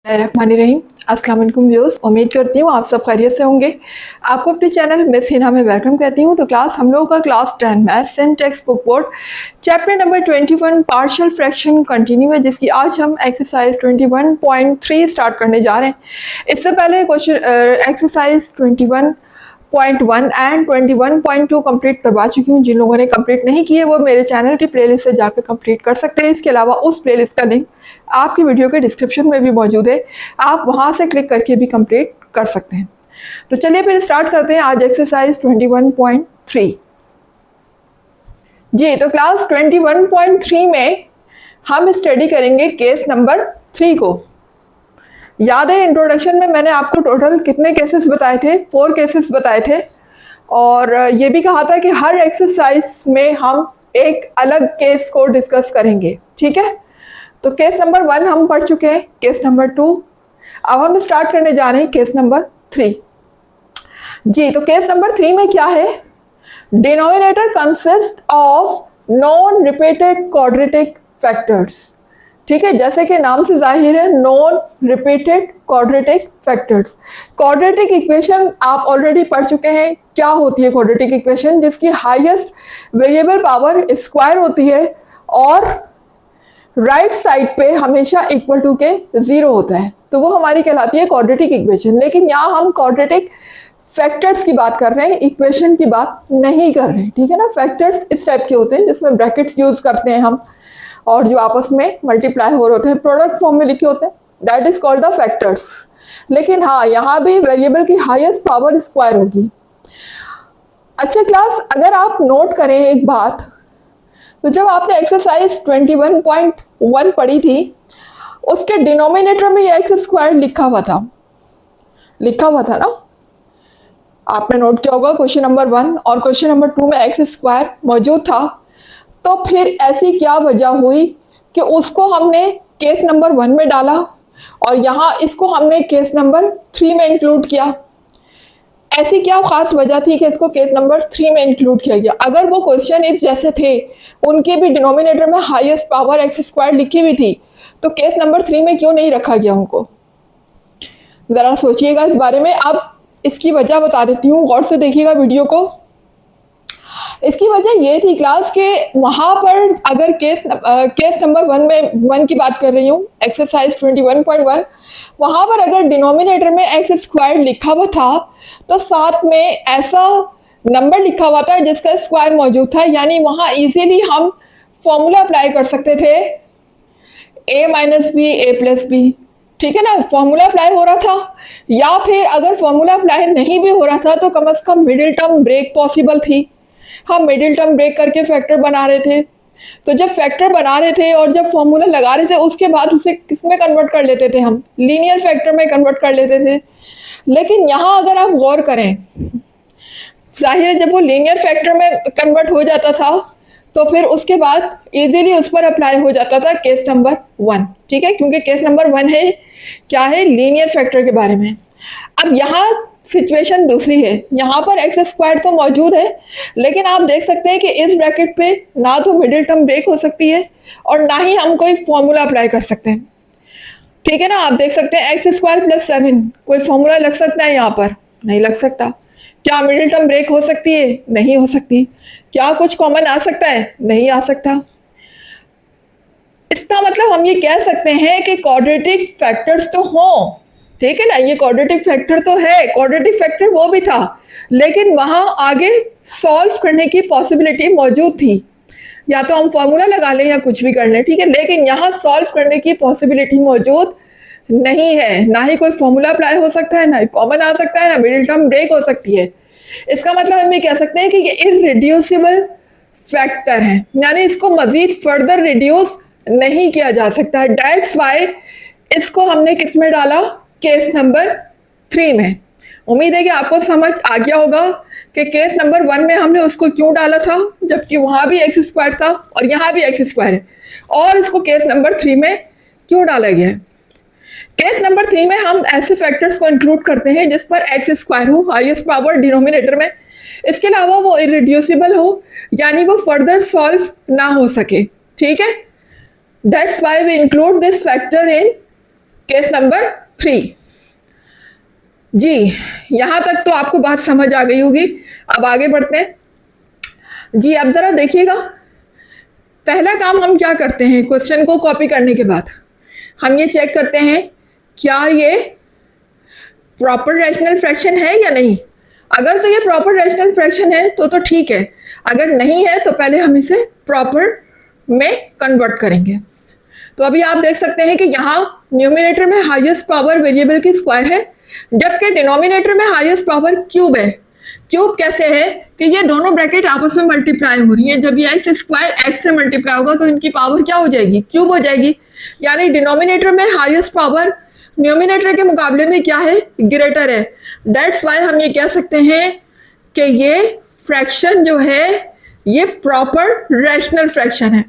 रहीम अस्सलाम वालेकुम व्यूअर्स, उम्मीद करती हूँ आप सब खैरियत से होंगे। आपको अपने चैनल मिस हिना में वेलकम कहती हूँ। तो क्लास हम लोगों का class 10 maths and text book board chapter number 21 partial fraction continue है, जिसकी आज हम एक्सरसाइज 21.3 स्टार्ट करने जा रहे हैं। इससे पहले क्वेश्चन एक्सरसाइज 21.1 एंड 21.2 कंप्लीट करवा चुकी हूँ। जिन लोगों ने कंप्लीट नहीं किए वो मेरे चैनल की प्लेलिस्ट से जाकर कंप्लीट कर सकते हैं। इसके अलावा उस प्लेलिस्ट का लिंक आपकी वीडियो के डिस्क्रिप्शन में भी मौजूद है, आप वहां से क्लिक करके भी कंप्लीट कर सकते हैं। तो चलिए फिर स्टार्ट करते हैं आज एक्सरसाइज 21.3। जी, तो क्लास 21.3 में हम स्टडी करेंगे केस नंबर 3 को। याद है इंट्रोडक्शन में मैंने आपको टोटल कितने केसेस बताए थे? 4 केसेस बताए थे, और ये भी कहा था कि हर एक्सरसाइज में हम एक अलग केस को डिस्कस करेंगे। ठीक है, तो केस नंबर 1 हम पढ़ चुके हैं, केस नंबर 2, अब हम स्टार्ट करने जा रहे हैं केस नंबर 3। जी, तो केस नंबर 3 में क्या है? Denominator consist of non repeated quadratic factors. ठीक है, जैसे कि नाम से जाहिर है, non repeated quadratic factors. Quadratic equation आप ऑलरेडी पढ़ चुके हैं। क्या होती है क्वाड्रेटिक इक्वेशन? जिसकी हाईएस्ट वेरिएबल पावर स्क्वायर होती है और राइट साइड पे हमेशा इक्वल टू के 0 होता है, तो वो हमारी कहलाती है क्वाड्रेटिक इक्वेशन। लेकिन यहाँ हम क्वाड्रेटिक फैक्टर्स की बात कर रहे हैं, इक्वेशन की बात नहीं कर रहे हैं। ठीक है ना, फैक्टर्स इस टाइप के होते हैं जिसमें ब्रैकेट्स यूज करते हैं हम, और जो आपस में मल्टीप्लाई हो रहे होते हैं, प्रोडक्ट फॉर्म में लिखे होते हैं, that is called the factors. लेकिन हाँ, यहाँ भी वेरिएबल की हाईएस्ट पावर स्क्वायर होगी। अच्छा क्लास, अगर आप नोट करें एक बात, तो जब आपने एक्सरसाइज 21.1 पढ़ी थी, उसके डिनोमिनेटर में एक्स स्क्वायर लिखा हुआ था ना? आपने नोट किया होगा क्वेश्चन नंबर 1 और क्वेश्चन नंबर 2 में एक्स स्क्वायर मौजूद था। तो फिर ऐसी क्या वजह हुई कि उसको हमने केस नंबर 1 में डाला और यहाँ इसको हमने केस नंबर 3 में इंक्लूड किया? ऐसी क्या खास वजह थी कि इसको केस नंबर 3 में इंक्लूड किया गया? अगर वो क्वेश्चन इस जैसे थे, उनके भी डिनोमिनेटर में हाईएस्ट पावर एक्स स्क्वायर लिखी हुई थी, तो केस नंबर 3 में क्यों नहीं रखा गया उनको? जरा सोचिएगा इस बारे में। अब इसकी वजह बता देती हूँ, गौर से देखिएगा वीडियो को। इसकी वजह ये थी क्लास के वहां पर अगर केस नंबर 1 की बात कर रही हूँ, एक्सरसाइज 21.1, वहां पर अगर डिनोमिनेटर में एक्स स्क्वायर लिखा हुआ था तो साथ में ऐसा नंबर लिखा हुआ था जिसका स्क्वायर मौजूद था, यानी वहां इजीली हम फॉर्मूला अप्लाई कर सकते थे, a minus B A plus B. ठीक है ना, फॉर्मूला अप्लाई हो रहा था। या फिर अगर फॉर्मूला अप्लाई नहीं भी हो रहा था तो कम से कम मिडिल टर्म ब्रेक पॉसिबल थी। हम मिडिल टर्म ब्रेक करके फैक्टर बना रहे थे, तो जब फैक्टर बना रहे थे और जब फॉर्मूला लगा रहे थे, उसके बाद उसे किस में कन्वर्ट कर लेते थे? हम लीनियर फैक्टर में कन्वर्ट कर लेते थे। लेकिन यहाँ अगर आप गौर करें, जाहिर है जब वो लीनियर फैक्टर में कन्वर्ट हो जाता था तो फिर उसके बाद इजीली उस पर अप्लाई हो जाता था केस नंबर 1। ठीक है, क्योंकि केस नंबर 1 है क्या है? लीनियर फैक्टर के बारे में। अब यहाँ सिचुएशन दूसरी है, यहाँ पर एक्स स्क्वायर तो मौजूद है, लेकिन आप देख सकते हैं कि इस ब्रैकेट पे ना तो मिडिल टर्म ब्रेक हो सकती है और ना ही हम कोई फॉर्मूला अप्लाई कर सकते हैं। ठीक है ना, आप देख सकते हैं एक्स स्क्वायर प्लस 7, कोई फॉर्मूला लग सकता है यहाँ पर? नहीं लग सकता। क्या मिडिल टर्म ब्रेक हो सकती है? नहीं हो सकती। क्या कुछ कॉमन आ सकता है? नहीं आ सकता। इसका मतलब हम ये कह सकते हैं कि क्वाड्रेटिक फैक्टर्स तो हों। ठीक है ना, ये क्वाड्रेटिक फैक्टर तो है, क्वाड्रेटिक फैक्टर वो भी था, लेकिन वहां आगे सॉल्व करने की पॉसिबिलिटी मौजूद थी। या तो हम फॉर्मूला लगा लें या कुछ भी कर लें, ठीक है, लेकिन यहाँ सॉल्व करने की पॉसिबिलिटी मौजूद नहीं है। ना ही कोई फॉर्मूला अप्लाई हो सकता है, ना कॉमन आ सकता है, ना मिडिल टर्म ब्रेक हो सकती है। इसका मतलब हम ये कह सकते हैं कि ये इररिड्यूसिबल फैक्टर है, यानी इसको मजीद फर्दर रिड्यूस नहीं किया जा सकता। दैट्स व्हाई इसको हमने किस में डाला? केस नंबर 3 में। उम्मीद है कि आपको समझ आ गया होगा कि केस नंबर 1 में हमने उसको क्यों डाला था, जबकि वहां भी एक्स स्क्वायर था और यहाँ भी एक्स स्क्वायर है, और इसको केस नंबर 3 में क्यों डाला गया है। केस नंबर 3 में हम ऐसे फैक्टर्स को इंक्लूड करते हैं जिस पर एक्स स्क्वायर हो, हाईएस्ट पावर डिनोमिनेटर में, इसके अलावा वो इररिड्यूसिबल हो, यानी वो फर्दर सॉल्व ना हो सके। ठीक है, that's why we include this factor in case number 3। जी यहां तक तो आपको बात समझ आ गई होगी। अब आगे बढ़ते हैं। जी अब जरा देखिएगा, पहला काम हम क्या करते हैं, क्वेश्चन को कॉपी करने के बाद हम ये चेक करते हैं क्या ये प्रॉपर रैशनल फ्रैक्शन है या नहीं। अगर तो ये प्रॉपर रैशनल फ्रैक्शन है तो ठीक है, अगर नहीं है तो पहले हम इसे प्रॉपर में कन्वर्ट करेंगे। तो अभी आप देख सकते हैं कि यहाँ न्यूमिनेटर में हाईएस्ट पावर वेरिएबल की स्क्वायर है, जबकि डिनोमिनेटर में हाईएस्ट पावर क्यूब है। क्यूब कैसे है कि ये दोनों ब्रैकेट आपस में मल्टीप्लाई हो रही है, जब ये एक्स स्क्वायर एक्स से मल्टीप्लाई होगा तो इनकी पावर क्या हो जाएगी, क्यूब हो जाएगी। यानी डिनोमिनेटर में हाईएस्ट पावर न्यूमिनेटर के मुकाबले में क्या है, ग्रेटर है। दैट्स वाई हम ये कह सकते हैं कि ये फ्रैक्शन जो है ये प्रॉपर रैशनल फ्रैक्शन है।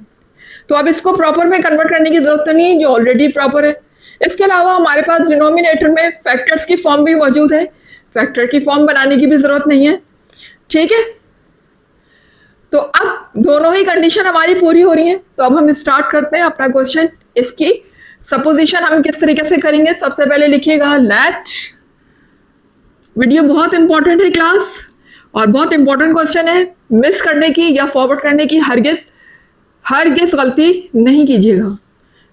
तो अब इसको प्रॉपर में कन्वर्ट करने की जरूरत तो नहीं है, जो ऑलरेडी प्रॉपर है। इसके अलावा हमारे पास डिनोमिनेटर में फैक्टर्स की फॉर्म भी मौजूद है, फैक्टर की फॉर्म बनाने की भी जरूरत नहीं है, ठीक है। तो अब दोनों ही कंडीशन हमारी पूरी हो रही है। तो अब हम स्टार्ट करते हैं अपना क्वेश्चन। इसकी सपोजिशन हम किस तरीके से करेंगे, सबसे पहले लिखिएगा लेट, वीडियो बहुत इंपॉर्टेंट है क्लास और बहुत इंपॉर्टेंट क्वेश्चन है, मिस करने की या फॉरवर्ड करने की हरगिज़ गलती नहीं कीजिएगा।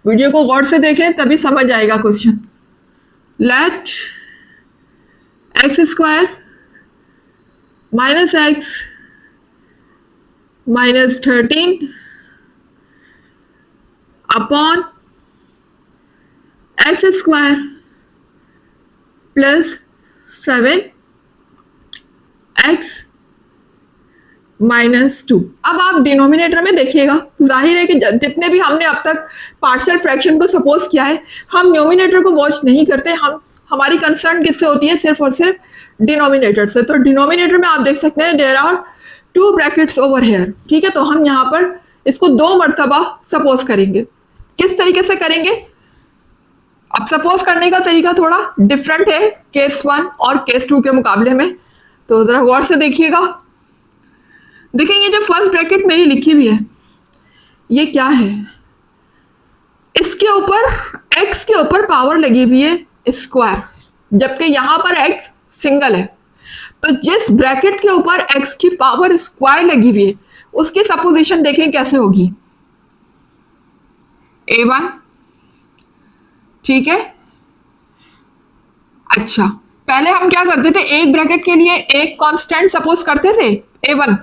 वीडियो को गौर से देखें तभी समझ आएगा question. Let X square minus X minus 13 upon X square plus 7 X -2। अब आप डिनोमिनेटर में देखिएगा, जाहिर है कि जितने भी हमने अब तक पार्शियल फ्रैक्शन को सपोज किया है, हम न्यूमिनेटर को वॉच नहीं करते। हमारी कंसर्न किससे होती है, सिर्फ और सिर्फ डिनोमिनेटर से। तो डिनोमिनेटर में आप देख सकते हैं there are 2 brackets over here, ठीक है। तो हम यहाँ पर इसको 2 मरतबा सपोज करेंगे। किस तरीके से करेंगे, अब सपोज करने का तरीका थोड़ा डिफरेंट है केस 1 और केस 2 के मुकाबले में। तो जरा गौर से देखिएगा, देखेंगे जो फर्स्ट ब्रैकेट मेरी लिखी हुई है ये क्या है, इसके ऊपर x के ऊपर पावर लगी हुई है स्क्वायर, जबकि यहां पर x सिंगल है। तो जिस ब्रैकेट के ऊपर x की पावर स्क्वायर लगी हुई है उसकी सपोजिशन देखें कैसे होगी, a1, ठीक है। अच्छा, पहले हम क्या करते थे, एक ब्रैकेट के लिए एक कांस्टेंट सपोज करते थे a1,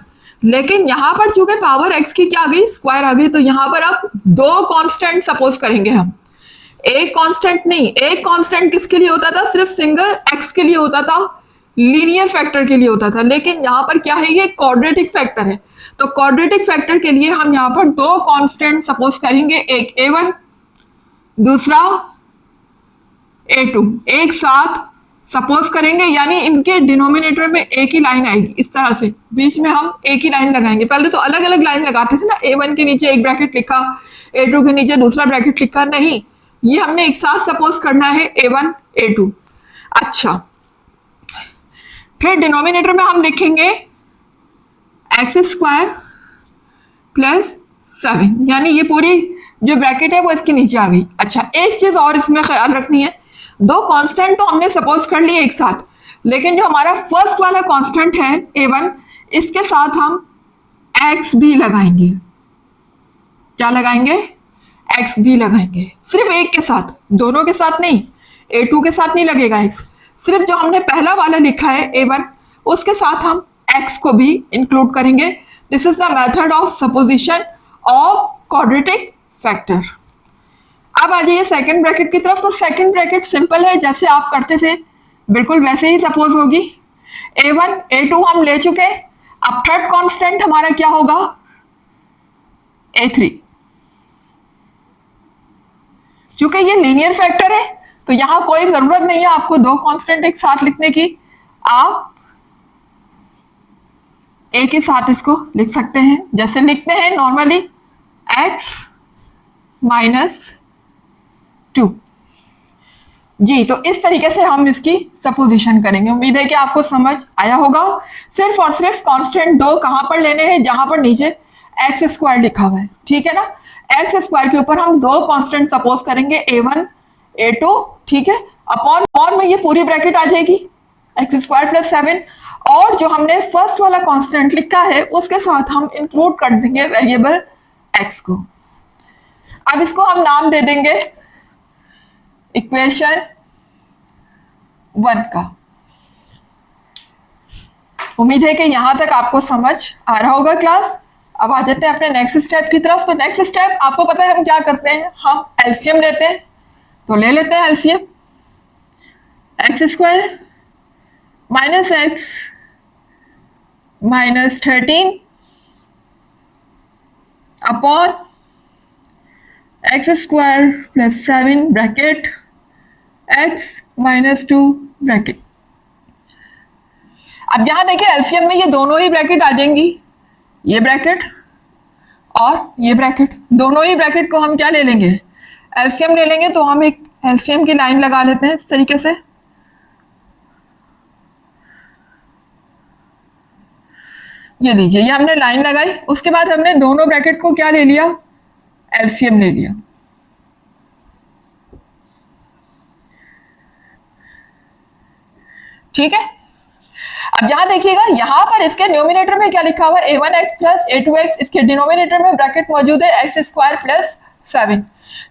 लेकिन यहां पर चूंकि पावर x की क्या आ गई, स्क्वायर आ गई, तो यहां पर अब 2 कांस्टेंट सपोज करेंगे हम। एक कांस्टेंट नहीं, एक कांस्टेंट किसके लिए होता था, सिर्फ सिंगल x के लिए होता था, लीनियर फैक्टर के लिए होता था। लेकिन यहां पर क्या है, ये क्वाड्रेटिक फैक्टर है। तो क्वाड्रेटिक फैक्टर के लिए हम यहां पर 2 कांस्टेंट सपोज करेंगे, एक a1 दूसरा a2, एक साथ सपोज करेंगे, यानी इनके डिनोमिनेटर में एक ही लाइन आएगी। इस तरह से बीच में हम एक ही लाइन लगाएंगे। पहले तो अलग अलग लाइन लगाते थे ना, a1 के नीचे एक ब्रैकेट लिखा, a2 के नीचे दूसरा ब्रैकेट लिखा, नहीं, ये हमने एक साथ सपोज करना है a1 a2। अच्छा, फिर डिनोमिनेटर में हम लिखेंगे एक्स स्क्वायर प्लस 7, यानी ये पूरी जो ब्रैकेट है वो इसके नीचे आ गई। अच्छा, एक चीज और इसमें ख्याल रखनी है, 2 कांस्टेंट तो हमने सपोज कर लिए एक साथ, लेकिन जो हमारा फर्स्ट वाला कांस्टेंट है a1, इसके साथ हम x भी लगाएंगे। क्या लगाएंगे, x भी लगाएंगे, सिर्फ एक के साथ, दोनों के साथ नहीं, a2 के साथ नहीं लगेगा x, सिर्फ जो हमने पहला वाला लिखा है a1 उसके साथ हम x को भी इंक्लूड करेंगे। This is the method of supposition of quadratic factor. अब आ जाइए सेकंड ब्रैकेट की तरफ। तो सेकंड ब्रैकेट सिंपल है, जैसे आप करते थे बिल्कुल वैसे ही सपोज होगी। a1 a2 हम ले चुके, अब थर्ड कांस्टेंट हमारा क्या होगा, a3। क्योंकि ये लीनियर फैक्टर है तो यहां कोई जरूरत नहीं है आपको 2 कांस्टेंट एक साथ लिखने की, आप एक के साथ इसको लिख सकते हैं, जैसे लिखते हैं नॉर्मली x -2। जी, तो इस तरीके से हम इसकी सपोजिशन करेंगे। उम्मीद है कि आपको समझ आया होगा। सिर्फ और सिर्फ कांस्टेंट 2 कहां पर लेने हैं, जहां पर नीचे एक्स स्क्वायर लिखा हुआ है, ठीक है ना। एक्स स्क्वायर के ऊपर हम 2 कांस्टेंट सपोज करेंगे, a1 A2, ठीक है, अपॉन और में ये पूरी ब्रैकेट आ जाएगी x² प्लस 7, और जो हमने फर्स्ट वाला कांस्टेंट लिखा है उसके साथ हम इंक्लूड कर देंगे वेरिएबल x को। अब इसको हम नाम दे देंगे इक्वेशन 1 का। उम्मीद है कि यहां तक आपको समझ आ रहा होगा क्लास। अब आ जाते हैं अपने नेक्स्ट स्टेप की तरफ। तो नेक्स्ट स्टेप आपको पता है हम क्या करते हैं, हम एलसीएम लेते हैं। तो ले लेते हैं LCM, x² minus X minus 13 upon x² plus 7 bracket x minus 2 bracket. अब यहां देखिए एलसीएम में ये दोनों ही ब्रैकेट आ जाएंगी, ये ब्रैकेट और ये ब्रैकेट, दोनों ही ब्रैकेट को हम क्या ले लेंगे, एलसीएम ले लेंगे। तो हम एक एलसीएम की लाइन लगा लेते हैं इस तरीके से। ये लीजिए, ये हमने लाइन लगाई, उसके बाद हमने दोनों ब्रैकेट को क्या ले लिया, एलसीएम ले लिया। ठीक है, अब यहां देखिएगा, यहां पर इसके न्यूमिनेटर में क्या लिखा हुआ है, a1x प्लस a2x, इसके डिनोमिनेटर में ब्रैकेट मौजूद है x² प्लस 7,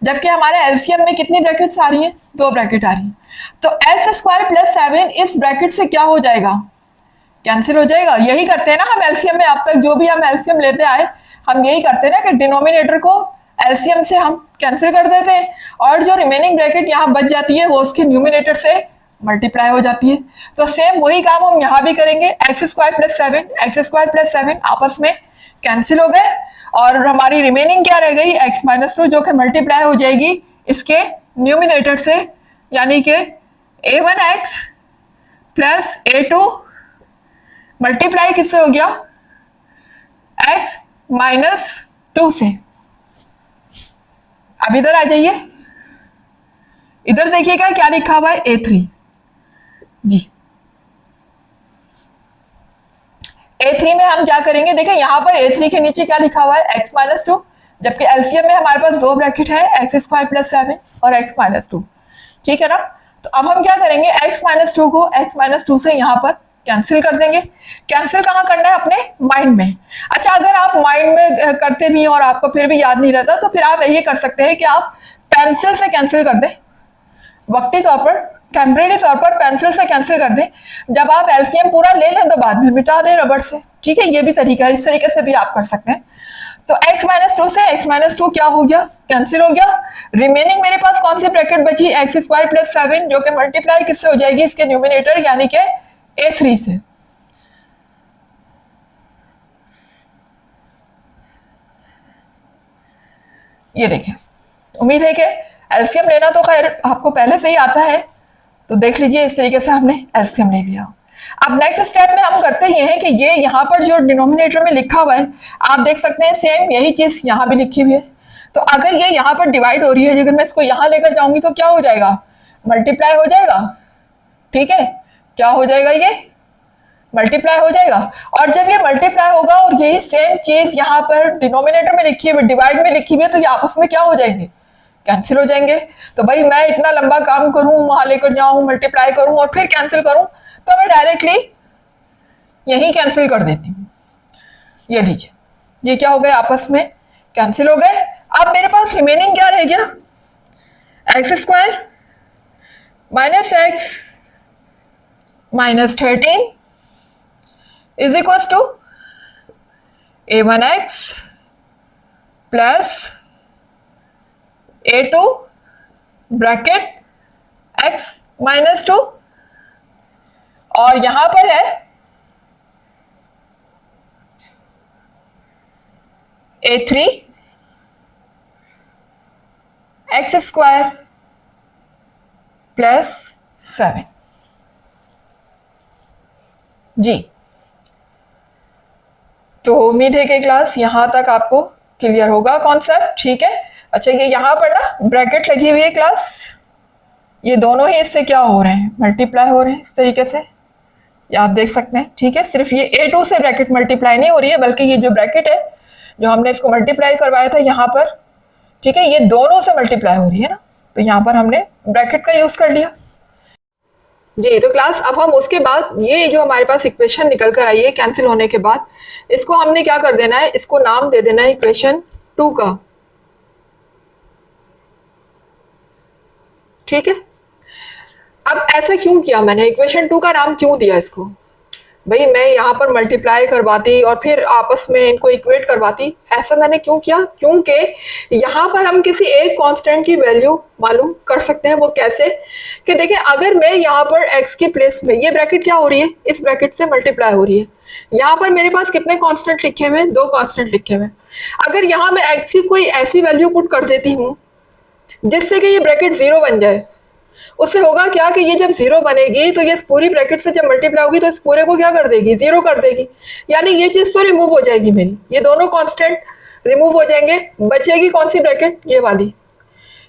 जबकि हमारे एलसीएम में कितनी ब्रैकेट्स आ रही हैं, 2 ब्रैकेट आ रही हैं। तो x² प्लस 7 इस ब्रैकेट से क्या हो जाएगा, कैंसिल हो जाएगा। यही करते हैं ना हम एलसीएम में, अब तक जो भी हम एलसीएम लेते आए हम यही करते हैं ना कि डिनोमिनेटर को एलसीएम से हम कैंसिल कर देते हैं और जो रिमेनिंग ब्रैकेट यहाँ बच जाती है वो उसके न्यूमिनेटर से मल्टीप्लाई हो जाती है। तो सेम वही काम हम यहाँ भी करेंगे, x² प्लस 7 x² प्लस 7 आपस में कैंसिल हो गए और हमारी रिमेनिंग क्या रह गई, x माइनस 2, जो कि मल्टीप्लाई हो जाएगी इसके न्यूमिनेटर से, यानी कि a1x प्लस a2 मल्टीप्लाई किससे हो गया, x माइनस 2 से। अब इधर आ जाइए, इधर देखिएगा क्या लिखा हुआ है, a3 जी। a3 में हम क्या करेंगे, देखिए यहां पर a3 के नीचे क्या लिखा हुआ है, x माइनस 2, जबकि एलसीएम में हमारे पास 2 ब्रैकेट है, x² प्लस 7 और x माइनस 2, ठीक है ना। तो अब हम क्या करेंगे, x माइनस 2 को x माइनस 2 से यहां पर कैंसिल कर देंगे। कैंसिल कहाँ करना है, अपने माइंड में। अच्छा, अगर आप माइंड में करते भी और आपको फिर भी याद नहीं रहता तो फिर आप ये कर सकते हैं कि आप पेंसिल से कैंसिल कर दें, वक्ती तौर पर, टेम्परेरी तौर पर पेंसिल से कैंसिल कर दें। जब आप एलसीएम पूरा ले लें तो बाद में मिटा दें रबड़ से, ठीक है, ये भी तरीका है, इस तरीके से भी आप कर सकते हैं। तो x माइनस 2 से x माइनस 2 क्या हो गया, कैंसिल हो गया। रिमेनिंग मेरे पास कौन सी ब्रैकेट बची, x² प्लस 7, जो कि मल्टीप्लाई किससे हो जाएगी, इसके न्यूमिनेटर यानी कि a3 से। ये देखिए, उम्मीद है कि एलसीएम लेना तो खैर आपको पहले से ही आता है, तो देख लीजिए इस तरीके से हमने एलसीएम ले लिया। अब नेक्स्ट स्टेप में हम करते ये हैं कि ये यहाँ पर जो डिनोमिनेटर में लिखा हुआ है आप देख सकते हैं, सेम यही चीज यहाँ भी लिखी हुई है। तो अगर ये यहाँ पर डिवाइड हो रही है, अगर मैं इसको यहाँ लेकर जाऊंगी तो क्या हो जाएगा, मल्टीप्लाई हो जाएगा, ठीक है, क्या हो जाएगा, ये मल्टीप्लाई हो जाएगा। और जब ये मल्टीप्लाई होगा और यही सेम चीज यहाँ पर डिनोमिनेटर में लिखी हुई, डिवाइड में लिखी हुई है, तो ये आपस में क्या हो जाएंगे, कैंसिल हो जाएंगे। तो भाई मैं इतना लंबा काम करूं, वहां लेकर जाऊं, मल्टीप्लाई करूं और फिर कैंसिल करूं, तो मैं डायरेक्टली यही कैंसिल कर देती हूँ। ये लीजिए, ये क्या हो गए, आपस में कैंसिल हो गए। अब मेरे पास रिमेनिंग क्या रह गया, x² minus X minus 13 is equal to a1x plus a2 bracket x minus 2, और यहां पर है a3 x² प्लस 7 जी। तो उम्मीद है कि क्लास यहां तक आपको क्लियर होगा कॉन्सेप्ट, ठीक है। अच्छा, ये यहां पर ना ब्रैकेट लगी हुई है क्लास, ये दोनों ही इससे क्या हो रहे हैं, मल्टीप्लाई हो रहे हैं इस तरीके से, ये आप देख सकते हैं, ठीक है। सिर्फ ये a2 से ब्रैकेट मल्टीप्लाई नहीं हो रही है, बल्कि ये जो ब्रैकेट है जो हमने इसको मल्टीप्लाई करवाया था यहाँ पर, ठीक है, ये दोनों से मल्टीप्लाई हो रही है ना, तो यहाँ पर हमने ब्रैकेट का यूज कर लिया जी। तो क्लास अब हम उसके बाद ये जो हमारे पास इक्वेशन निकल कर आई है कैंसिल होने के बाद, इसको हमने क्या कर देना है, इसको नाम दे देना है इक्वेशन 2 का। ठीक है, अब ऐसा क्यों किया मैंने, इक्वेशन 2 का नाम क्यों दिया इसको? भाई मैं यहाँ पर मल्टीप्लाई करवाती और फिर आपस में इनको इक्वेट करवाती, ऐसा मैंने क्यों किया? क्योंकि यहाँ पर हम किसी एक कांस्टेंट की वैल्यू मालूम कर सकते हैं। वो कैसे कि देखिए, अगर मैं यहाँ पर x की प्लेस में, ये ब्रैकेट क्या हो रही है, इस ब्रैकेट से मल्टीप्लाई हो रही है, यहाँ पर मेरे पास कितने कांस्टेंट लिखे हुए हैं, 2 कांस्टेंट लिखे हुए हैं। अगर यहाँ मैं x की कोई ऐसी वैल्यू पुट कर देती हूँ जिससे कि ये ब्रैकेट 0 बन जाए, उससे होगा क्या कि ये जब 0 बनेगी तो ये इस पूरी ब्रैकेट से जब मल्टीप्लाई होगी तो इस पूरे को क्या कर देगी, 0 कर देगी। यानी ये चीज तो रिमूव हो जाएगी मेरी, ये दोनों कांस्टेंट रिमूव हो जाएंगे, बचेगी कौन सी ब्रैकेट, ये वाली।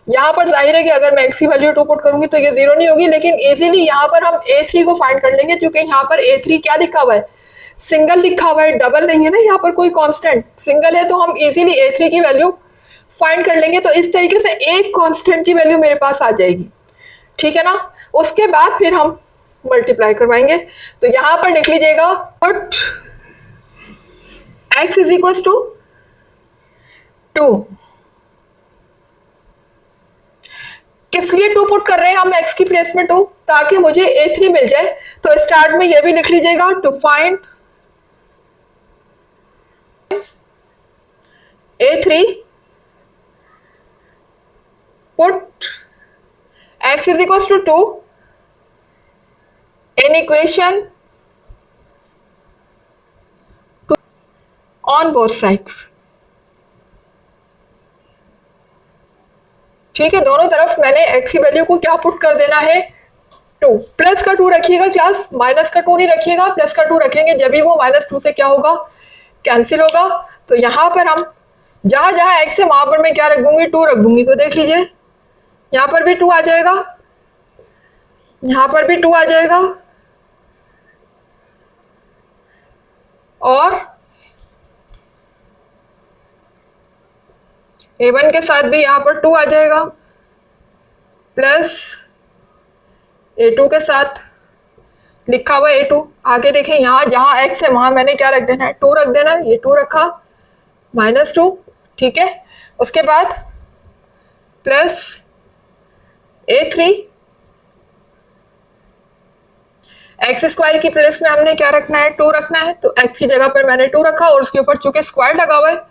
यहाँ पर जाहिर है कि अगर मैं x की वैल्यू 2 पुट करूंगी तो ये 0 नहीं होगी, लेकिन इजीली यहाँ पर हम a3 को फाइंड कर लेंगे, क्योंकि यहाँ पर a3 क्या लिखा हुआ है, सिंगल लिखा हुआ है, डबल नहीं है ना, यहाँ पर कोई कांस्टेंट, सिंगल है, तो हम इजीली a3 की वैल्यू फाइंड कर लेंगे। तो इस तरीके से एक कांस्टेंट की वैल्यू मेरे पास आ जाएगी, ठीक है ना। उसके बाद फिर हम मल्टीप्लाई करवाएंगे, तो यहां पर लिख लीजिएगा put x is equal to 2। किस लिए 2 पुट कर रहे हैं हम x की प्लेस में 2? ताकि मुझे a3 मिल जाए। तो स्टार्ट में ये भी लिख लीजिएगा, to find a3 put x is equals to 2 in equation 2 on both sides। ठीक है, दोनों तरफ मैंने x की वैल्यू को क्या पुट कर देना है, 2। प्लस का 2 रखिएगा क्लास, माइनस का 2 नहीं रखिएगा, प्लस का 2 रखेंगे, जब भी वो -2 से क्या होगा, कैंसिल होगा। तो यहां पर हम जहां जहां x है वहां पर मैं क्या रख दूंगी, 2 रख दूंगी। तो देख लीजिए, यहां पर भी 2 आ जाएगा, यहां पर भी 2 आ जाएगा, और a1 के साथ भी यहां पर 2 आ जाएगा, प्लस a2 के साथ लिखा हुआ a2। आगे देखें, यहां जहां x है वहां मैंने क्या रख देना है, 2 रख देना है, ये 2 रखा, -2, ठीक है। उसके बाद प्लस a3, एक्स स्क्वायर की प्लेस में हमने क्या रखना है, 2 रखना है। तो x की जगह पर मैंने 2 रखा, और उसके ऊपर चूंकि स्क्वायर लगा हुआ है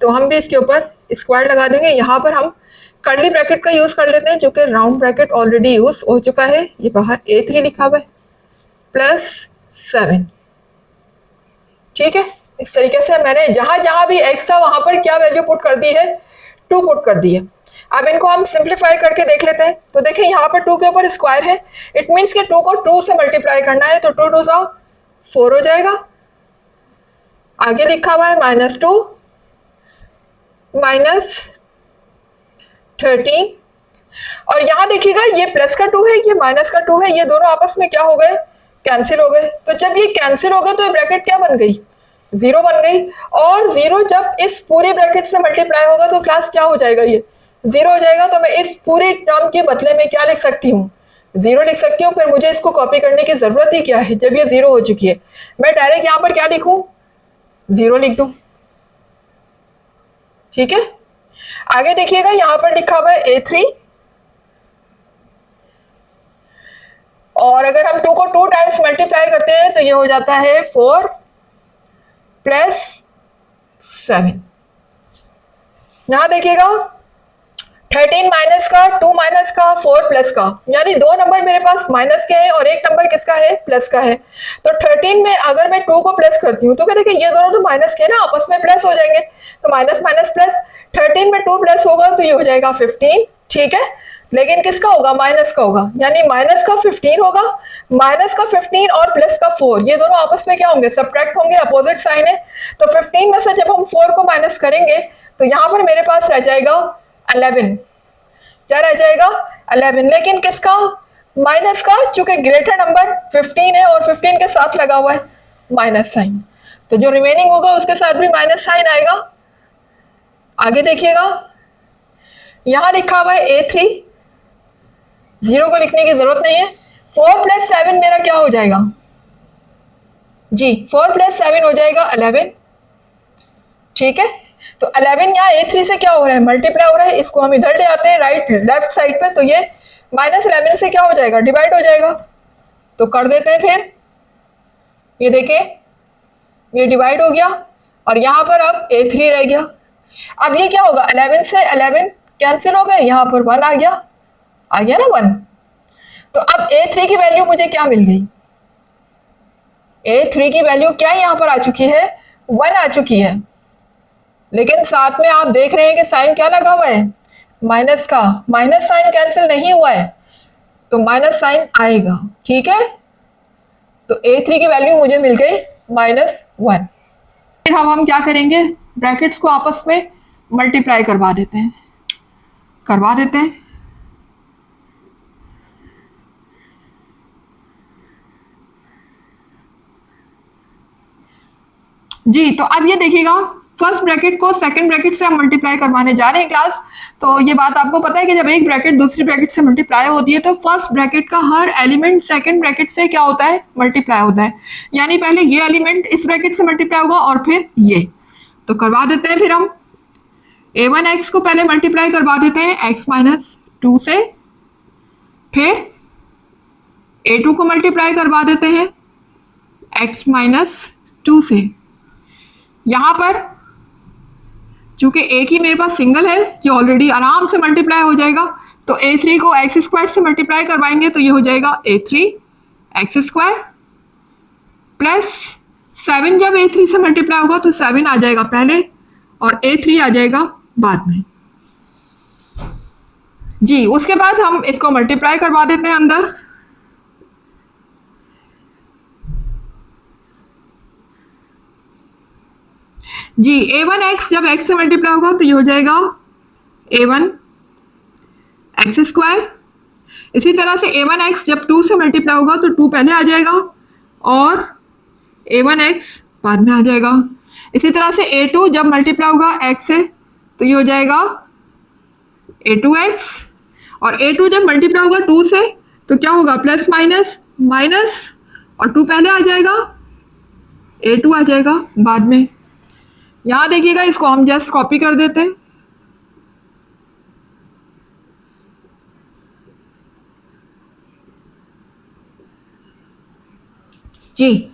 तो हम भी इसके ऊपर स्क्वायर लगा देंगे। यहाँ पर हम कर्ली ब्रैकेट का यूज कर लेते हैं, जो कि राउंड ब्रैकेट ऑलरेडी यूज हो चुका है। ये बाहर a3 लिखा हुआ है, +7, ठीक है। इस तरीके से मैंने जहां जहां भी x था वहां पर क्या वैल्यू पुट कर दी है, 2 पुट कर दी है। अब इनको हम सिंप्लीफाई करके देख लेते हैं। तो देखिए, यहाँ पर 2 के ऊपर स्क्वायर है, इट मीन्स कि 2 को 2 से मल्टीप्लाई करना है, तो 2 2 जा 4 हो जाएगा। आगे लिखा हुआ है -2 -13, और यहाँ देखिएगा ये प्लस का 2 है, ये माइनस का 2 है, ये दोनों आपस में क्या हो गए, कैंसिल हो गए। तो जब ये कैंसिल हो गए तो ये ब्रैकेट क्या बन गई, 0 बन गई। और 0 जब इस पूरे ब्रैकेट से मल्टीप्लाई होगा तो क्लास क्या हो जाएगा, ये 0 हो जाएगा। तो मैं इस पूरे टर्म के बदले में क्या लिख सकती हूँ, 0 लिख सकती हूँ। फिर मुझे इसको कॉपी करने की जरूरत ही क्या है, जब ये 0 हो चुकी है। मैं डायरेक्ट यहाँ पर क्या लिखूं, 0 लिख दूं, ठीक है। आगे देखिएगा, यहाँ पर लिखा हुआ है a3, और अगर हम 2 को 2 टाइम्स मल्टीप्लाई करते हैं तो ये हो जाता है 4 + 7। यहां देखिएगा, 13 माइनस का, 2 माइनस का, 4 प्लस का, यानी 2 नंबर मेरे पास माइनस के हैं और 1 नंबर किसका है, प्लस का है। तो 13 में अगर मैं 2 को प्लस करती हूँ तो क्या देखिए, ये दोनों तो माइनस के ना, आपस में प्लस हो जाएंगे। तो माइनस माइनस प्लस, 13 में 2 प्लस होगा तो ये हो जाएगा 15, ठीक है। लेकिन किसका होगा, माइनस का होगा, यानी माइनस का 15 होगा। माइनस का 15 और प्लस का 4, ये दोनों आपस में क्या होंगे, सब्ट्रैक्ट होंगे, अपोजिट साइन है। तो 15 में से जब हम 4 को माइनस करेंगे तो यहाँ पर मेरे पास रह जाएगा 11। क्या रह जाएगा, 11। लेकिन किसका, माइनस का, चूंकि ग्रेटर नंबर 15 है और 15 के साथ लगा हुआ है माइनस साइन, तो जो रिमेनिंग होगा उसके साथ भी माइनस साइन आएगा। आगे देखिएगा, यहां लिखा हुआ है a3, जीरो को लिखने की जरूरत नहीं है। 4 प्लस 7 मेरा क्या हो जाएगा जी, 4 प्लस 7 हो जाएगा 11। ठीक है, तो 11 यहाँ A3 से क्या हो रहा है, मल्टीप्लाई हो रहा है। इसको हम इधर ले आते हैं राइट लेफ्ट साइड पे, तो ये -11 से क्या हो जाएगा, डिवाइड हो जाएगा। तो कर देते हैं फिर, ये देखिए ये डिवाइड हो गया और यहाँ पर अब A3 रह गया। अब ये क्या होगा, 11 से 11 कैंसिल हो गए, यहाँ पर 1 आ गया ना 1। तो अब A3 की वैल्यू मुझे क्या मिल गई, A3 की वैल्यू क्या यहाँ पर आ चुकी है, 1 आ चुकी है। लेकिन साथ में आप देख रहे हैं कि साइन क्या लगा हुआ है, माइनस का। माइनस साइन कैंसिल नहीं हुआ है तो माइनस साइन आएगा। ठीक है, तो A3 की वैल्यू मुझे मिल गई -1। फिर हम क्या करेंगे, ब्रैकेट्स को आपस में मल्टीप्लाई करवा देते हैं जी। तो अब ये देखिएगा, फर्स्ट ब्रैकेट को सेकंड ब्रैकेट से हम मल्टीप्लाई करवाने जा रहे हैं क्लास। तो ये बात आपको पता है कि जब एक ब्रैकेट दूसरी ब्रैकेट से मल्टीप्लाई होती है तो फर्स्ट ब्रैकेट का हर एलिमेंट सेकंड ब्रैकेट से क्या होता है, मल्टीप्लाई होता है। यानी पहले ये एलिमेंट इस ब्रैकेट से मल्टीप्लाई होगा और फिर ये। तो करवा देते हैं फिर हम A1x को पहले मल्टीप्लाई करवा देते हैं x-2 से, फिर A2 को मल्टीप्लाई करवा देते हैं x-2 से। यहां पर चूंकि एक ही मेरे पास सिंगल है जो ऑलरेडी आराम से मल्टीप्लाई हो जाएगा, तो A3 को x² से मल्टीप्लाई करवाएंगे तो ये हो जाएगा A3x² प्लस 7। जब A3 से मल्टीप्लाई होगा तो 7 आ जाएगा पहले और A3 आ जाएगा बाद में जी। उसके बाद हम इसको मल्टीप्लाई करवा देते हैं अंदर। जी, A1x जब x से मल्टीप्लाई होगा तो ये हो जाएगा A1x²। इसी तरह से A1x जब 2 से मल्टीप्लाई होगा तो 2 पहले आ जाएगा और A1x बाद में आ जाएगा। इसी तरह से A2 जब मल्टीप्लाई होगा x से तो ये हो जाएगा A2x, और A2 जब मल्टीप्लाई होगा 2 से तो क्या होगा, प्लस माइनस माइनस, और 2 पहले आ जाएगा, A2 आ जाएगा बाद में। यहां देखिएगा, इसको हम जस्ट कॉपी कर देते हैं। जी,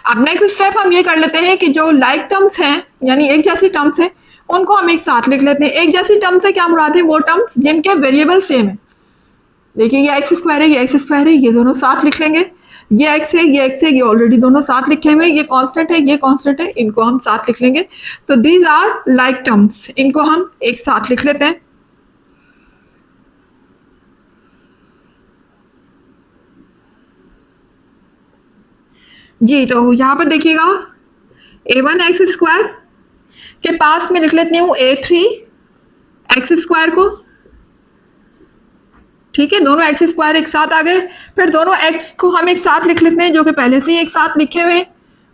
अब नेक्स्ट स्टेप हम ये कर लेते हैं कि जो लाइक टर्म्स हैं यानी एक जैसी टर्म्स हैं उनको हम एक साथ लिख लेते हैं। एक जैसी टर्म से क्या मुराद है, वो टर्म्स जिनके वेरिएबल सेम है। देखिए ये x² है, ये x² है, ये दोनों साथ लिख लेंगे। ये x है, ये x है, ये ऑलरेडी दोनों साथ लिखे हुए। ये कांस्टेंट है, ये कांस्टेंट है, इनको हम साथ लिख लेंगे। तो दीज आर लाइक टर्म्स, इनको हम एक साथ लिख लेते हैं। जी, तो यहां पर देखिएगा A1x² के पास में लिख लेती हूँ A3x² को। ठीक है, दोनों x² एक साथ आ गए। फिर दोनों x को हम एक साथ लिख लेते हैं जो कि पहले से ही एक साथ लिखे हुए हैं,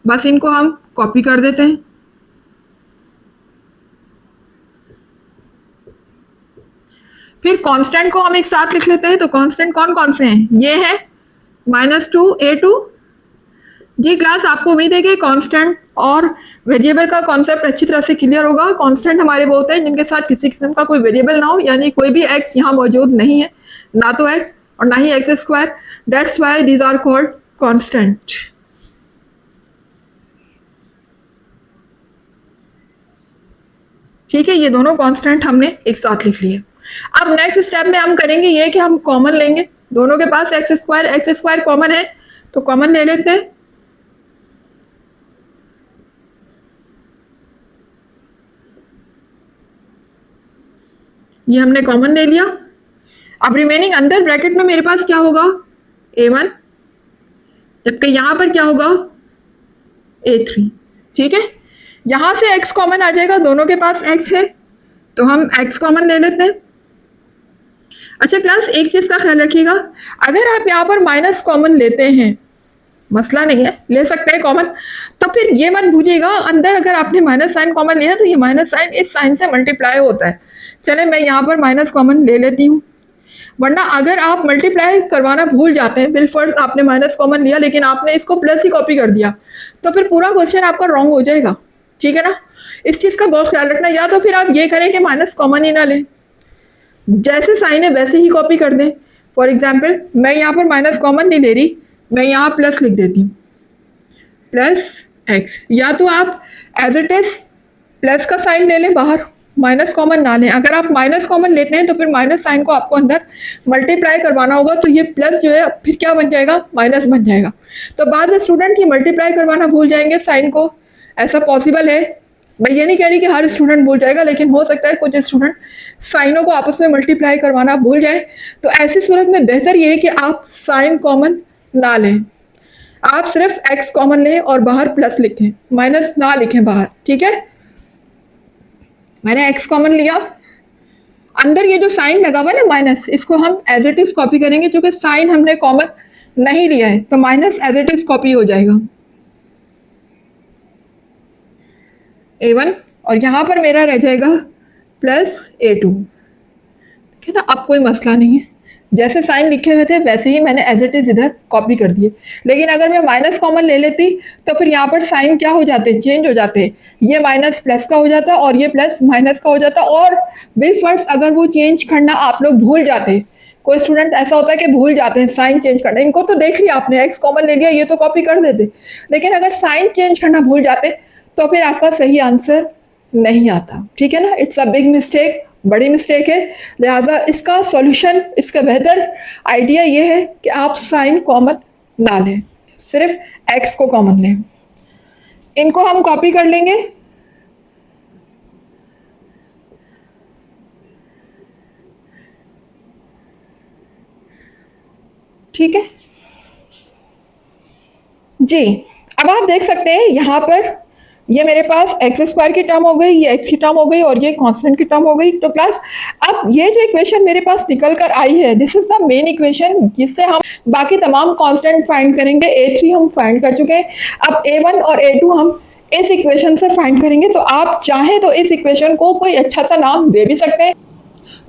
बस इनको हम कॉपी कर देते हैं। फिर कांस्टेंट को हम एक साथ लिख लेते हैं। तो कांस्टेंट कौन कौन से हैं, ये है -2 A2। जी क्लास, आपको उम्मीद है कि कांस्टेंट और वेरिएबल का कॉन्सेप्ट अच्छी तरह से क्लियर होगा। कांस्टेंट हमारे वो होते हैं जिनके साथ किसी किस्म का कोई वेरिएबल ना हो, यानी कोई भी x यहाँ मौजूद नहीं है, ना तो x और ना ही x²। That's why these are called constant. ठीक है, ये दोनों कांस्टेंट हमने एक साथ लिख लिए। अब नेक्स्ट स्टेप में हम करेंगे ये कि हम कॉमन लेंगे। दोनों के पास x² कॉमन है तो कॉमन ले लेते हैं। ये हमने कॉमन ले लिया। अब रिमेनिंग अंदर ब्रैकेट में मेरे पास क्या होगा, A1, जबकि यहां पर क्या होगा, A3। ठीक है, यहां से x कॉमन आ जाएगा, दोनों के पास x है तो हम x कॉमन ले लेते हैं। अच्छा क्लास, एक चीज का ख्याल रखिएगा, अगर आप यहाँ पर माइनस कॉमन लेते हैं, मसला नहीं है, ले सकते हैं कॉमन, तो फिर ये मत भूलिएगा अंदर अगर आपने माइनस साइन कॉमन लिया तो ये माइनस साइन इस साइन से मल्टीप्लाई होता है। चले मैं यहाँ पर माइनस कॉमन ले लेती हूँ। वरना अगर आप मल्टीप्लाई करवाना भूल जाते हैं, बिलफर्ज आपने माइनस कॉमन लिया लेकिन आपने इसको प्लस ही कॉपी कर दिया, तो फिर पूरा क्वेश्चन आपका रॉन्ग हो जाएगा, ठीक है ना। इस चीज़ का बहुत ख्याल रखना। या तो फिर आप ये करें कि माइनस कॉमन ही ना लें, जैसे साइन है वैसे ही कॉपी कर दें। फॉर एग्जाम्पल मैं यहाँ पर माइनस कॉमन नहीं ले रही, मैं यहाँ प्लस लिख देती हूँ, प्लस एक्स। या तो आप एज इट इज प्लस का साइन ले लें बाहर, माइनस कॉमन ना लें। अगर आप माइनस कॉमन लेते हैं तो फिर माइनस साइन को आपको अंदर मल्टीप्लाई करवाना होगा, तो ये प्लस जो है फिर क्या बन जाएगा, माइनस बन जाएगा। तो बाद में स्टूडेंट ये मल्टीप्लाई करवाना भूल जाएंगे साइन को, ऐसा पॉसिबल है। मैं ये नहीं कह रही कि हर स्टूडेंट भूल जाएगा, लेकिन हो सकता है कुछ स्टूडेंट साइनों को आपस में मल्टीप्लाई करवाना भूल जाए। तो ऐसी सूरत में बेहतर ये है कि आप साइन कॉमन ना लें, आप सिर्फ एक्स कॉमन लें और बाहर प्लस लिखें, माइनस ना लिखें बाहर, ठीक है। मैंने एक्स कॉमन लिया, अंदर ये जो साइन लगा हुआ है ना माइनस, इसको हम एज इट इज कॉपी करेंगे, क्योंकि साइन हमने कॉमन नहीं लिया है, तो minus as it is copy हो जाएगा a1, और यहाँ पर मेरा रह जाएगा प्लस a2, ठीक है ना। अब कोई मसला नहीं है, जैसे साइन लिखे हुए थे वैसे ही मैंने एज इट इज इधर कॉपी कर दिए। लेकिन अगर मैं माइनस कॉमन ले लेती तो फिर यहाँ पर साइन क्या हो जाते, चेंज हो जाते, ये माइनस प्लस का हो जाता और ये प्लस माइनस का हो जाता। और बिलफर्ज अगर वो चेंज करना आप लोग भूल जाते, कोई स्टूडेंट ऐसा होता है कि भूल जाते हैं साइन चेंज करना, इनको तो देख लिया आपने, एक्स कॉमन ले लिया, ये तो कॉपी कर देते, लेकिन अगर साइन चेंज करना भूल जाते तो फिर आपका सही आंसर नहीं आता, ठीक है ना। इट्स अ बिग मिस्टेक, बड़ी मिस्टेक है। लिहाजा इसका सॉल्यूशन, इसका बेहतर आइडिया ये है कि आप साइन कॉमन ना लें, सिर्फ एक्स को कॉमन लें। इनको हम कॉपी कर लेंगे, ठीक है जी। अब आप देख सकते हैं यहाँ पर ये मेरे पास एक्स स्क्वायर की टर्म हो गई, ये एक्स की टर्म हो गई और ये कांस्टेंट की टर्म हो गई। तो क्लास अब ये जो इक्वेशन मेरे पास निकल कर आई है, this is the main equation जिससे हम बाकी तमाम कांस्टेंट फाइंड करेंगे। a3 हम फाइंड कर चुके हैं, अब a1 और a2 हम इस इक्वेशन से फाइंड करेंगे। तो आप चाहे तो इस इक्वेशन को कोई अच्छा सा नाम दे भी सकते हैं,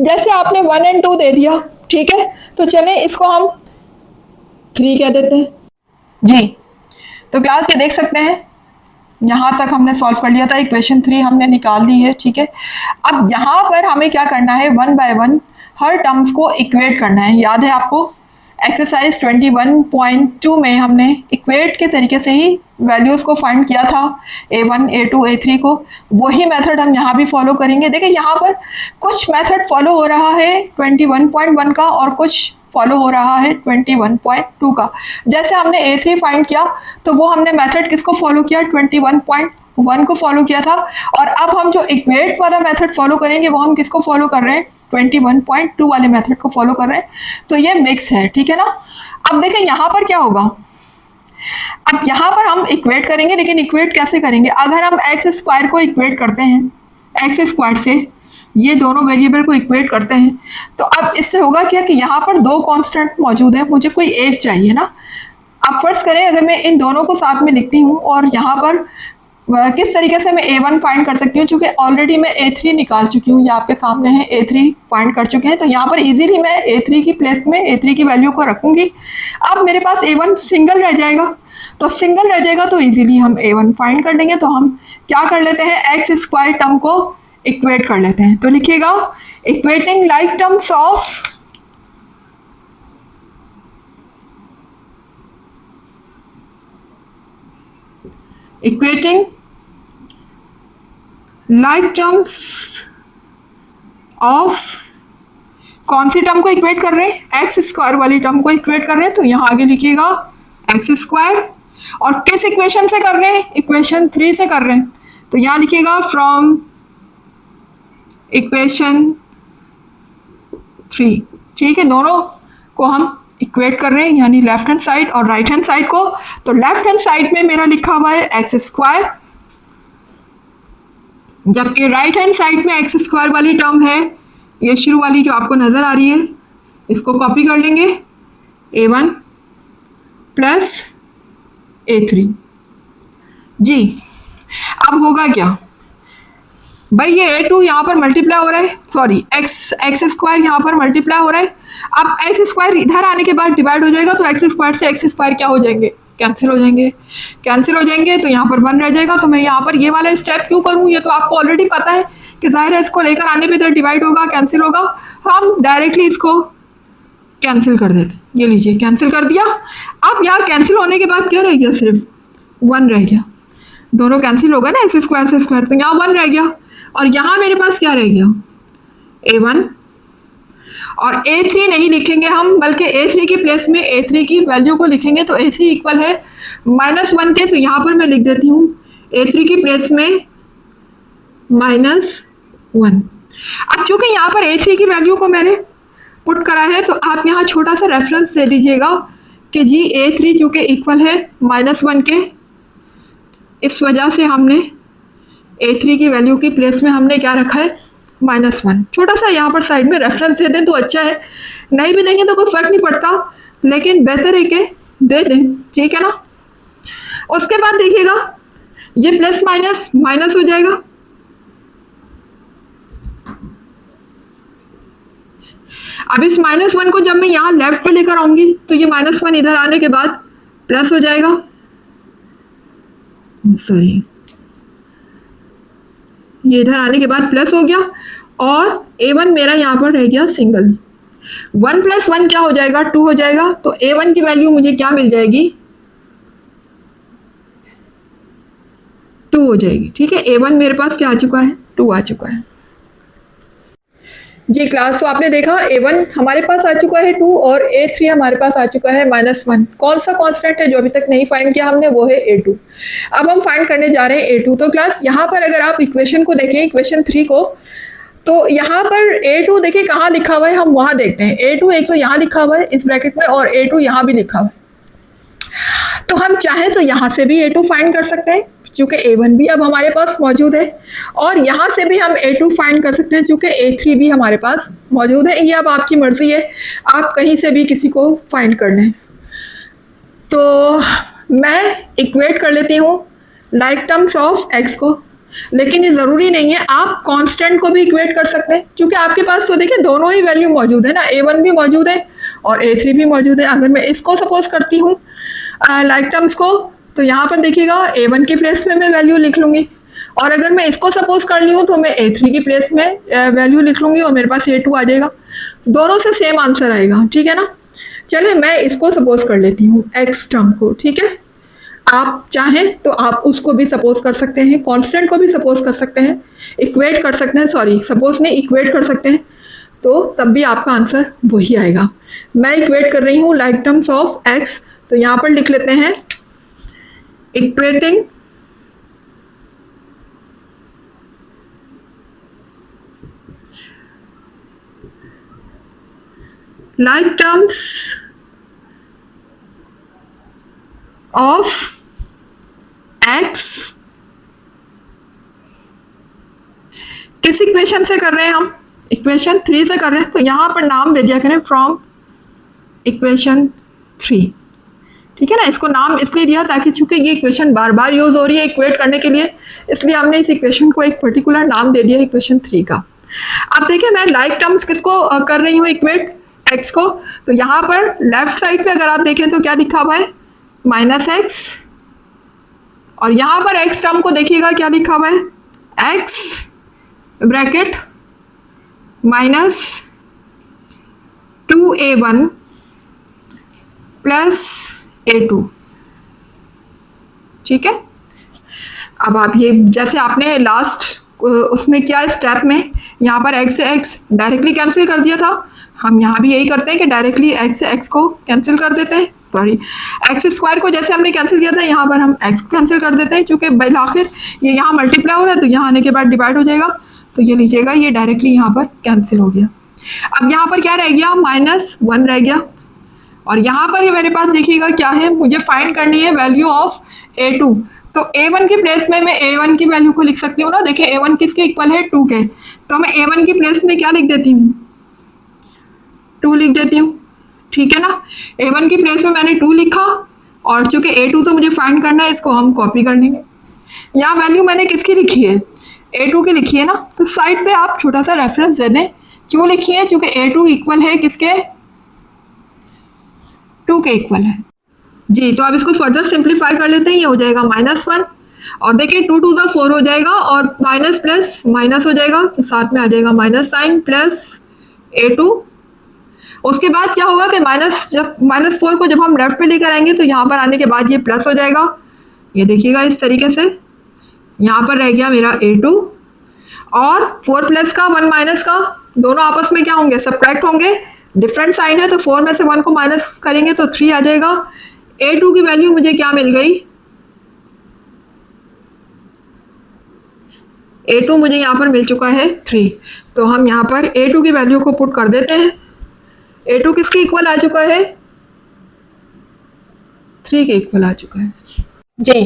जैसे आपने 1 और 2 दे दिया, ठीक है। तो चलें इसको हम 3 कह देते हैं जी। तो क्लास ये देख सकते हैं यहाँ तक हमने सॉल्व कर लिया था, इक्वेशन 3 हमने निकाल ली है, ठीक है। अब यहाँ पर हमें क्या करना है, 1 बाय 1 हर टर्म्स को इक्वेट करना है। याद है आपको एक्सरसाइज 21.2 में हमने इक्वेट के तरीके से ही वैल्यूज़ को फाइंड किया था, a1 a2 a3 को। वही मेथड हम यहाँ भी फॉलो करेंगे। देखिए यहाँ पर कुछ मेथड फॉलो हो रहा है 21.1 का और कुछ फॉलो हो रहा है 21.2 का। जैसे हमने a3 फाइंड किया तो वो हमने मेथड किसको फॉलो किया, 21.1 को फॉलो किया था। और अब हम जो इक्वेट वाला मेथड फॉलो करेंगे वो हम किसको फॉलो कर रहे हैं, 21.2 वाले मेथड को फॉलो कर रहे हैं। तो ये मिक्स है, ठीक है ना। अब देखें यहाँ पर क्या होगा, अब यहाँ पर हम इक्वेट करेंगे, लेकिन इक्वेट कैसे करेंगे, अगर हम एक्स स्क्वायर को इक्वेट करते हैं, एक्स स्क्वायर से ये दोनों वेरिएबल को इक्वेट करते हैं, तो अब इससे होगा क्या कि यहाँ पर 2 कांस्टेंट मौजूद है, मुझे कोई एक चाहिए ना। अब फर्ज करें अगर मैं इन दोनों को साथ में लिखती हूँ और यहाँ पर किस तरीके से मैं a1 फाइंड कर सकती हूँ, चूँकि ऑलरेडी मैं a3 निकाल चुकी हूँ, ये आपके सामने है, a3 फाइंड कर चुके हैं। तो यहाँ पर इजीली मैं a3 की प्लेस में a3 की वैल्यू को रखूँगी। अब मेरे पास a1 सिंगल रह जाएगा, तो सिंगल रह जाएगा तो इजीली हम a1 फाइंड कर लेंगे। तो हम क्या कर लेते हैं, एक्स स्क्वायर टर्म को इक्वेट कर लेते हैं। तो लिखिएगा equating like terms of equating like terms of, कौन सी टर्म को इक्वेट कर रहे हैं, एक्स स्क्वायर वाली टर्म को इक्वेट कर रहे हैं। तो यहाँ आगे लिखिएगा एक्स स्क्वायर, और किस इक्वेशन से कर रहे हैं, इक्वेशन 3 से कर रहे हैं। तो यहाँ लिखिएगा फ्रॉम इक्वेशन 3, ठीक है। दोनों को हम इक्वेट कर रहे हैं, यानी लेफ्ट हैंड साइड और राइट हैंड साइड को। तो लेफ्ट हैंड साइड में मेरा लिखा हुआ है एक्स स्क्वायर, जबकि राइट हैंड साइड में एक्स स्क्वायर वाली टर्म है ये शुरू वाली जो आपको नजर आ रही है, इसको कॉपी कर लेंगे, a1 प्लस a3 जी। अब होगा क्या, भाई ये A2 यहाँ पर मल्टीप्लाई हो रहा है, सॉरी एक्स स्क्वायर यहाँ पर मल्टीप्लाई हो रहा है। अब एक्स स्क्वायर इधर आने के बाद डिवाइड हो जाएगा, तो एक्स स्क्वायर से एक्स स्क्वायर क्या हो जाएंगे, कैंसिल हो जाएंगे। कैंसिल हो जाएंगे तो यहाँ पर 1 रह जाएगा। तो मैं यहाँ पर ये वाला स्टेप क्यों करूँ, ये तो आपको ऑलरेडी पता है कि जाहिर है इसको लेकर आने पे इधर डिवाइड होगा, कैंसिल होगा। हम डायरेक्टली इसको कैंसिल कर देते, ये लीजिए कैंसिल कर दिया। अब यहाँ कैंसिल होने के बाद क्या रह गया, सिर्फ 1 रह गया। दोनों कैंसिल होगा ना एक्स स्क्वायर से स्क्वायर, तो यहाँ 1 रह गया। और यहाँ मेरे पास क्या रह गया, A1। और A3 नहीं लिखेंगे हम, बल्कि A3 की प्लेस में A3 की वैल्यू को लिखेंगे। तो A3 इक्वल है -1 के, तो यहाँ पर मैं लिख देती हूँ A3 की प्लेस में -1। अब चूंकि यहाँ पर A3 की वैल्यू को मैंने पुट करा है, तो आप यहाँ छोटा सा रेफरेंस दे दीजिएगा कि जी A3 चूंकि इक्वल है -1 के, इस वजह से हमने A3 की वैल्यू की प्लेस में हमने क्या रखा है, -1। छोटा सा यहाँ पर साइड में रेफरेंस दे दें तो अच्छा है, नहीं भी देंगे तो कोई फर्क नहीं पड़ता, लेकिन बेहतर है कि दे दें, ठीक है ना। उसके बाद देखिएगा ये प्लस माइनस माइनस हो जाएगा। अब इस -1 को जब मैं यहाँ लेफ्ट पे लेकर आऊंगी तो ये -1 इधर आने के बाद प्लस हो जाएगा, सॉरी ये इधर आने के बाद प्लस हो गया। और A1 मेरा यहाँ पर रह गया सिंगल। 1 + 1 क्या हो जाएगा, 2 हो जाएगा। तो A1 की वैल्यू मुझे क्या मिल जाएगी, 2 हो जाएगी, ठीक है। A1 मेरे पास क्या आ चुका है, 2 आ चुका है जी। क्लास तो आपने देखा A1 हमारे पास आ चुका है 2 और A3 हमारे पास आ चुका है -1। कौन सा कांस्टेंट है जो अभी तक नहीं फाइंड किया हमने, वो है A2। अब हम फाइंड करने जा रहे हैं A2। तो क्लास यहाँ पर अगर आप इक्वेशन को देखें, इक्वेशन 3 को, तो यहाँ पर A2 देखिए कहाँ लिखा हुआ है, हम वहाँ देखते हैं। A2 एक तो यहाँ लिखा हुआ है इस ब्रैकेट में, और A2 यहाँ भी लिखा हुआ है। तो हम चाहें तो यहाँ से भी A2 फाइंड कर सकते हैं, चूंकि A1 भी अब हमारे पास मौजूद है, और यहाँ से भी हम A2 फाइंड कर सकते हैं चूंकि A3 भी हमारे पास मौजूद है। ये अब आपकी मर्जी है, आप कहीं से भी किसी को फाइंड कर लें। तो मैं इक्वेट कर लेती हूँ लाइक टर्म्स ऑफ x को, लेकिन ये ज़रूरी नहीं है, आप कांस्टेंट को भी इक्वेट कर सकते हैं, क्योंकि आपके पास तो देखिए दोनों ही वैल्यू मौजूद है ना, A1 भी मौजूद है और A3 भी मौजूद है। अगर मैं इसको सपोज करती हूँ लाइक टर्म्स को, तो यहाँ पर देखिएगा A1 की प्लेस में मैं वैल्यू लिख लूँगी, और अगर मैं इसको सपोज कर ली हूँ तो मैं A3 की प्लेस में वैल्यू लिख लूँगी और मेरे पास A2 आ जाएगा। दोनों से सेम आंसर आएगा, ठीक है ना। चलिए मैं इसको सपोज कर लेती हूँ x टर्म को, ठीक है। आप चाहें तो आप उसको भी सपोज कर सकते हैं, कांस्टेंट को भी सपोज कर सकते हैं, इक्वेट कर सकते हैं, सॉरी सपोज नहीं इक्वेट कर सकते हैं, तो तब भी आपका आंसर वही आएगा। मैं इक्वेट कर रही हूँ लाइक टर्म्स ऑफ x, तो यहाँ पर लिख लेते हैं equating like terms of x। किस इक्वेशन से कर रहे हैं हम, इक्वेशन 3 से कर रहे हैं, तो यहाँ पर नाम दे दिया करें फ्रॉम इक्वेशन 3, ठीक है ना। इसको नाम इसलिए दिया ताकि चूंकि ये इक्वेशन बार बार यूज हो रही है इक्वेट करने के लिए, इसलिए हमने इस इक्वेशन को एक पर्टिकुलर नाम दे दिया इक्वेशन 3 का। अब देखिए मैं लाइक टर्म्स किसको कर रही हूँ, इक्वेट x को। तो यहाँ पर लेफ्ट साइड पे अगर आप देखें तो क्या लिखा हुआ है, -x, और यहाँ पर x टर्म को देखिएगा क्या लिखा हुआ है, x ब्रैकेट -2a1 + A2, ठीक है। अब आप ये जैसे आपने लास्ट उसमें क्या स्टेप में यहाँ पर x से x डायरेक्टली कैंसिल कर दिया था, हम यहाँ भी यही करते हैं कि डायरेक्टली x से x को कैंसिल कर देते हैं, सॉरी एक्स स्क्वायर को जैसे हमने कैंसिल किया था यहाँ पर हम x को कैंसिल कर देते हैं, क्योंकि आखिर ये यहाँ मल्टीप्लाई हो रहा है तो यहाँ आने के बाद डिवाइड हो जाएगा, तो ये लीजिएगा ये डायरेक्टली यहाँ पर कैंसिल हो गया। अब यहाँ पर क्या रह गया, -1 रह गया, और यहाँ पर ये मेरे पास देखिएगा क्या है, मुझे फाइंड करनी है वैल्यू ऑफ A2। तो A1 की प्लेस में मैं A1 की वैल्यू को लिख सकती हूँ ना, देखिए A1 किसके इक्वल है, 2 के, तो मैं A1 की प्लेस में क्या लिख देती हूँ, 2 लिख देती हूँ, ठीक है ना। A1 की प्लेस में मैंने 2 लिखा, और चूंकि A2 तो मुझे फाइंड करना है, इसको हम कॉपी कर लेंगे। यहाँ वैल्यू मैंने किसकी लिखी है, A2 की लिखी है ना, तो साइड पे आप छोटा सा रेफरेंस दे दें। क्यों लिखी है? क्योंकि A2 इक्वल है किसके? 2 के इक्वल है जी। तो आप इसको फर्दर सिंप्लीफाई कर लेते हैं, ये हो जाएगा -1 और देखिए 2 2 ज़ा 4 हो जाएगा और माइनस प्लस माइनस हो जाएगा, तो साथ में आ जाएगा माइनस साइन प्लस A2। उसके बाद क्या होगा कि -4 को जब हम लेफ्ट पे लेकर आएंगे तो यहाँ पर आने के बाद ये प्लस हो जाएगा। ये देखिएगा इस तरीके से, यहाँ पर रह गया मेरा A2 और 4 प्लस का 1 माइनस का, दोनों आपस में क्या होंगे? सब्ट्रैक्ट होंगे। डिफरेंट साइन है तो 4 में से 1 को माइनस करेंगे तो 3 आ जाएगा। A2 की वैल्यू मुझे क्या मिल गई? A2 मुझे यहाँ पर मिल चुका है 3। तो हम यहाँ पर A2 की वैल्यू को पुट कर देते हैं। A2 किसके इक्वल आ चुका है? 3 के इक्वल आ चुका है जी।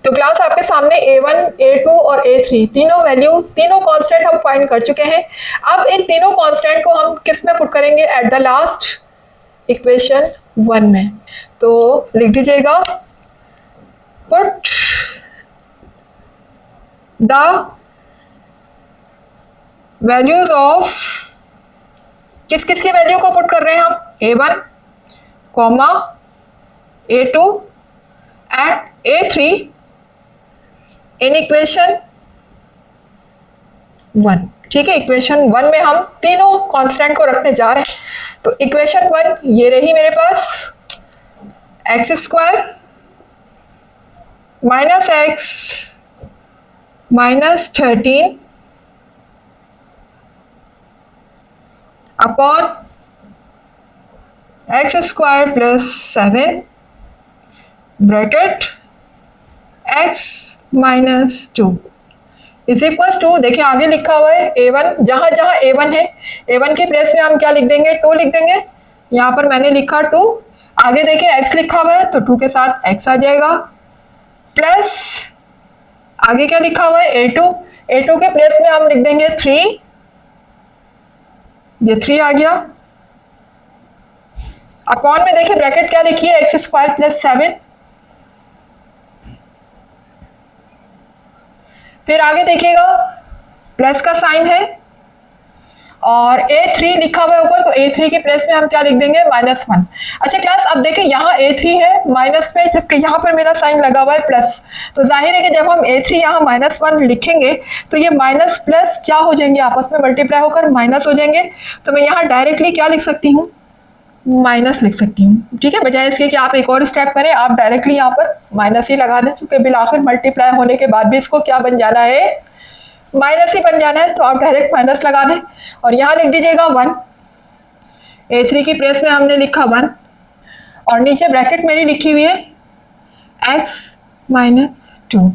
तो क्लास आपके सामने A1, A2 और A3 तीनों कांस्टेंट हम फाइंड कर चुके हैं। अब इन तीनों कांस्टेंट को हम किस में पुट करेंगे? एट द लास्ट इक्वेशन 1 में। तो लिख दीजिएगा पुट द वैल्यूज ऑफ, किस किस की वैल्यू को पुट कर रहे हैं हम? A1, A2 and A3 in equation 1। ठीक है, इक्वेशन 1 में हम तीनों कांस्टेंट को रखने जा रहे हैं। तो इक्वेशन 1 ये रही मेरे पास, x² minus x minus 13 upon x² plus 7 bracket x minus 2 is equals to, देखिए आगे लिखा हुआ है A1, जहां जहां A1 है A1 की प्लेस में हम क्या लिख देंगे? 2 लिख देंगे। यहाँ पर मैंने लिखा 2, आगे देखिए x लिखा हुआ है तो 2 के साथ x आ जाएगा, प्लस आगे क्या लिखा हुआ है? A2 के प्लेस में हम लिख देंगे 3, ये 3 आ गया, अपॉन में देखिए ब्रैकेट क्या लिखी है? x² प्लस 7, फिर आगे देखिएगा प्लस का साइन है और A3 लिखा हुआ है ऊपर, तो A3 की प्लेस में हम क्या लिख देंगे? -1। अच्छा क्लास, अब देखिए यहाँ A3 है माइनस पे, जबकि यहाँ पर मेरा साइन लगा हुआ है प्लस, तो जाहिर है कि जब हम A3 यहाँ -1 लिखेंगे तो ये माइनस प्लस क्या हो जाएंगे? आपस में मल्टीप्लाई होकर माइनस हो जाएंगे। तो मैं यहाँ डायरेक्टली क्या लिख सकती हूँ? माइनस लिख सकती हूँ। ठीक है, बजाय इसके कि आप एक और स्टेप करें, आप डायरेक्टली यहाँ पर माइनस ही लगा दें, क्योंकि बिल आखिर मल्टीप्लाई होने के बाद भी इसको क्या बन जाना है? माइनस ही बन जाना है। तो आप डायरेक्ट माइनस लगा दें और यहाँ लिख दीजिएगा 1। A3 की प्लेस में हमने लिखा 1 और नीचे ब्रैकेट मेरी लिखी हुई है x माइनस 2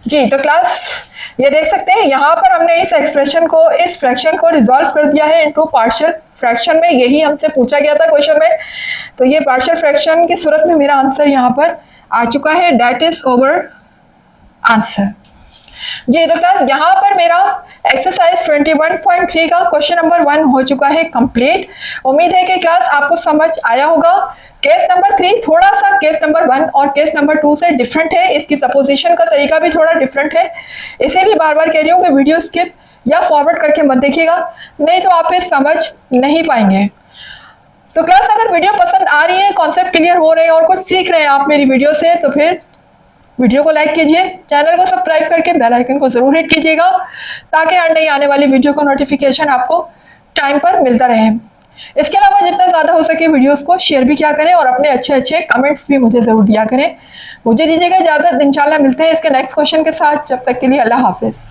जी। तो क्लास ये देख सकते हैं यहाँ पर हमने इस एक्सप्रेशन को, इस फ्रैक्शन को रिजॉल्व कर दिया है इनटू पार्शियल फ्रैक्शन में। यही हमसे पूछा गया था क्वेश्चन में। तो ये पार्शियल फ्रैक्शन की सूरत में मेरा आंसर यहाँ पर आ चुका है, दैट इज ओवर आंसर जी। तो क्लास यहाँ पर मेरा एक्सरसाइज 21.3 का क्वेश्चन नंबर 1 हो चुका है कंप्लीट। उम्मीद है कि क्लास आपको समझ आया होगा। केस नंबर 3 थोड़ा सा केस नंबर 1 और केस नंबर 2 से डिफरेंट है, इसकी सपोजिशन का तरीका भी थोड़ा डिफरेंट है, इसीलिए बार बार कह रही हूँ कि वीडियो स्किप या फॉरवर्ड करके मत देखिएगा, नहीं तो आप ये समझ नहीं पाएंगे। तो क्लास अगर वीडियो पसंद आ रही है, कॉन्सेप्ट क्लियर हो रहे हैं और कुछ सीख रहे हैं आप मेरी वीडियो से, तो फिर वीडियो को लाइक कीजिए, चैनल को सब्सक्राइब करके बेल आइकन को जरूर हिट कीजिएगा, ताकि हर नई आने वाली वीडियो का नोटिफिकेशन आपको टाइम पर मिलता रहे। इसके अलावा जितना ज़्यादा हो सके वीडियोस को शेयर भी किया करें और अपने अच्छे अच्छे कमेंट्स भी मुझे ज़रूर दिया करें। मुझे दीजिएगा इजाज़त, इंशाल्लाह मिलते हैं इसके नेक्स्ट क्वेश्चन के साथ। जब तक के लिए अल्लाह हाफिज़।